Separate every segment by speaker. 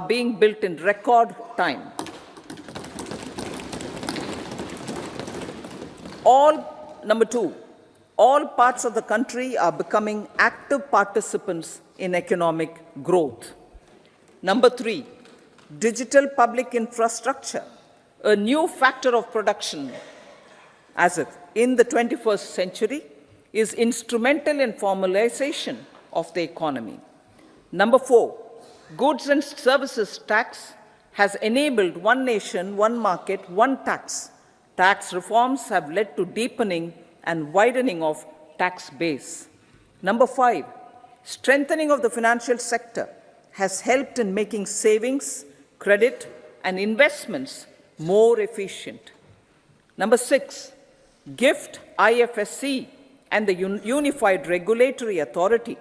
Speaker 1: being built in record time. Number two, all parts of the country are becoming active participants in economic growth. Number three, digital public infrastructure, a new factor of production as if in the 21st century, is instrumental in formalization of the economy. Number four, goods and services tax has enabled one nation, one market, one tax. Tax reforms have led to deepening and widening of tax base. Number five, strengthening of the financial sector has helped in making savings, credit, and investments more efficient. Number six, GIFT, IFSC, and the Unified Regulatory Authority,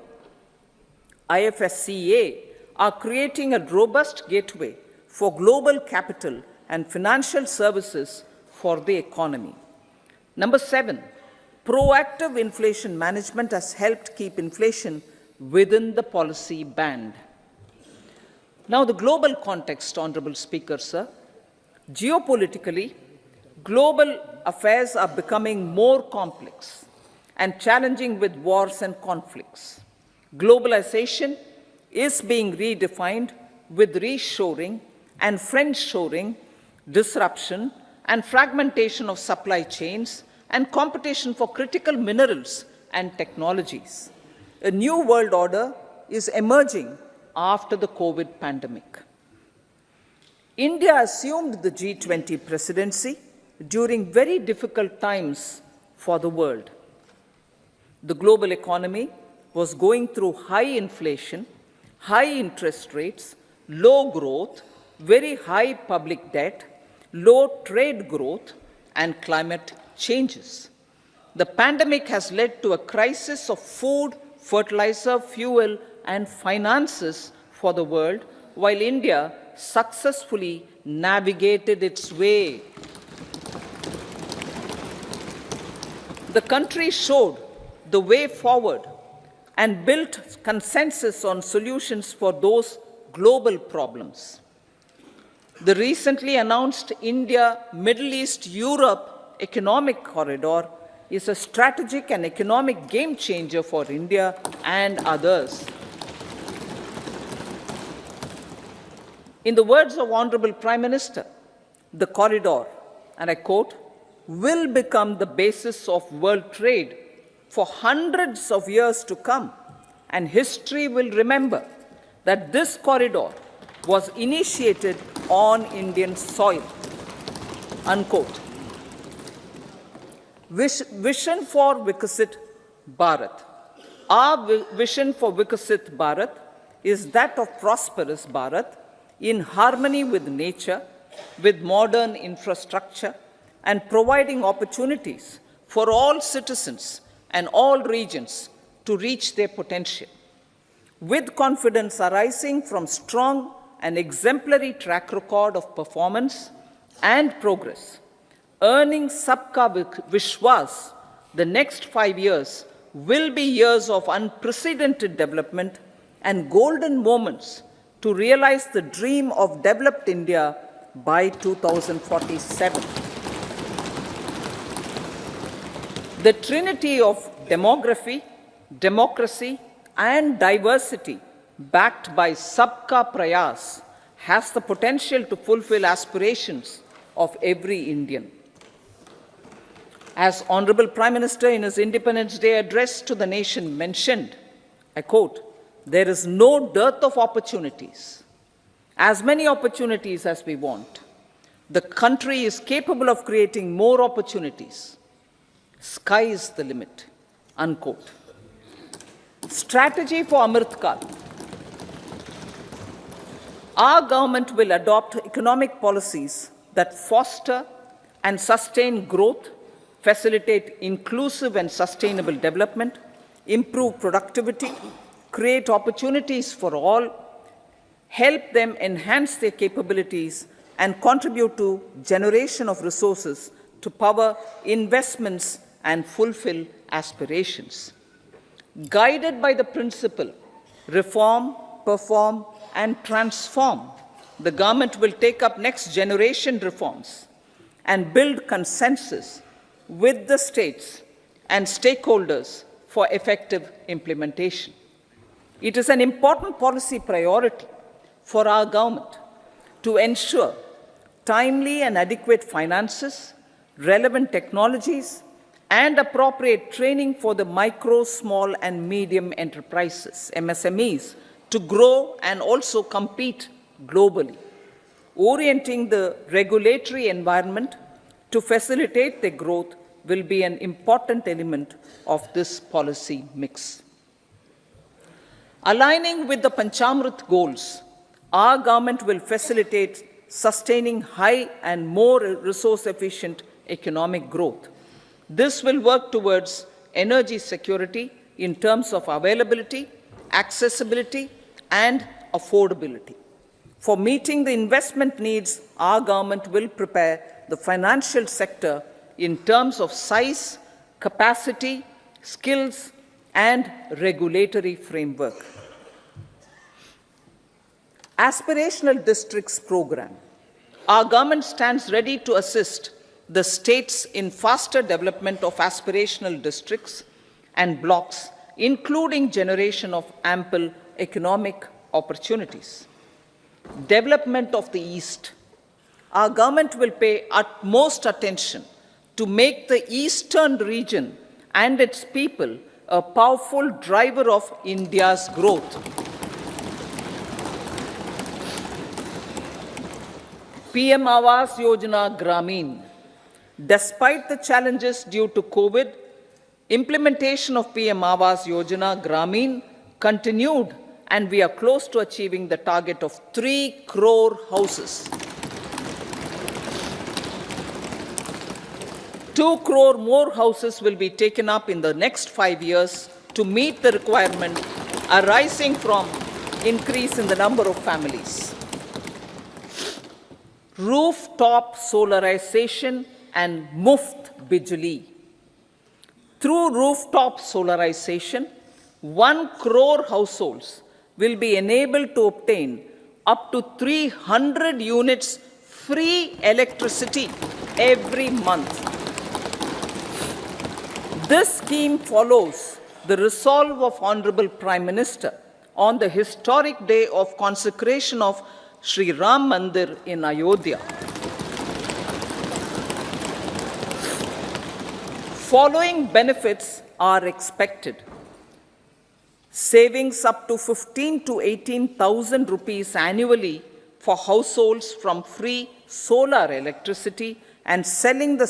Speaker 1: IFSCA, are creating a robust gateway for global capital and financial services for the economy. Number seven, proactive inflation management has helped keep inflation within the policy band. Now, the global context, Honorable Speaker, sir. Geopolitically, global affairs are becoming more complex and challenging with wars and conflicts. Globalization is being redefined with reshoring and friendshoring, disruption and fragmentation of supply chains, and competition for critical minerals and technologies. A new world order is emerging after the COVID pandemic. India assumed the G20 presidency during very difficult times for the world. The global economy was going through high inflation, high interest rates, low growth, very high public debt, low trade growth, and climate changes. The pandemic has led to a crisis of food, fertilizer, fuel, and finances for the world, while India successfully navigated its way. The country showed the way forward and built consensus on solutions for those global problems. The recently announced India-Middle East-Europe economic corridor is a strategic and economic game changer for India and others. In the words of Honorable Prime Minister, the corridor, and I quote, will become the basis of world trade for hundreds of years to come, and history will remember that this corridor was initiated on Indian soil, unquote. Vision for Vikasit Bharat. Our vision for Vikasit Bharat is that of prosperous Bharat in harmony with nature, with modern infrastructure, and providing opportunities for all citizens and all regions to reach their potential. With confidence arising from strong and exemplary track record of performance and progress, earning Sabka Vishwas, the next 5 years will be years of unprecedented development and golden moments to realize the dream of developed India by 2047. The trinity of demography, democracy, and diversity backed by Sabka Prayas has the potential to fulfill aspirations of every Indian. As Honorable Prime Minister in his Independence Day address to the nation mentioned, I quote, there is no dearth of opportunities, as many opportunities as we want. The country is capable of creating more opportunities. Sky is the limit, unquote. Strategy for Amrit Kal. Our government will adopt economic policies that foster and sustain growth, facilitate inclusive and sustainable development, improve productivity, create opportunities for all, help them enhance their capabilities, and contribute to generation of resources to power investments and fulfill aspirations. Guided by the principle, reform, perform, and transform, the government will take up next generation reforms and build consensus with the states and stakeholders for effective implementation. It is an important policy priority for our government to ensure timely and adequate finances, relevant technologies, and appropriate training for the micro, small, and medium enterprises, MSMEs, to grow and also compete globally. Orienting the regulatory environment to facilitate their growth will be an important element of this policy mix. Aligning with the Panchamrit goals, our government will facilitate sustaining high and more resource-efficient economic growth. This will work towards energy security in terms of availability, accessibility, and affordability. For meeting the investment needs, our government will prepare the financial sector in terms of size, capacity, skills, and regulatory framework. Aspirational Districts Program. Our government stands ready to assist the states in faster development of aspirational districts and blocks, including generation of ample economic opportunities. Development of the East. Our government will pay utmost attention to make the eastern region and its people a powerful driver of India's growth. PM Awas Yojana Gramin. Despite the challenges due to COVID, implementation of PM Awas Yojana Gramin continued, and we are close to achieving the target of 3 crore houses. 2 crore more houses will be taken up in the next 5 years to meet the requirement arising from increase in the number of families. Rooftop solarization and Muft Bijli. Through rooftop solarization, 1 crore households will be enabled to obtain up to 300 units free electricity every month. This scheme follows the resolve of Honorable Prime Minister on the historic day of consecration of Sri Ram Mandir in Ayodhya. Following benefits are expected. Savings up to 15 to 18,000 rupees annually for households from free solar electricity and selling the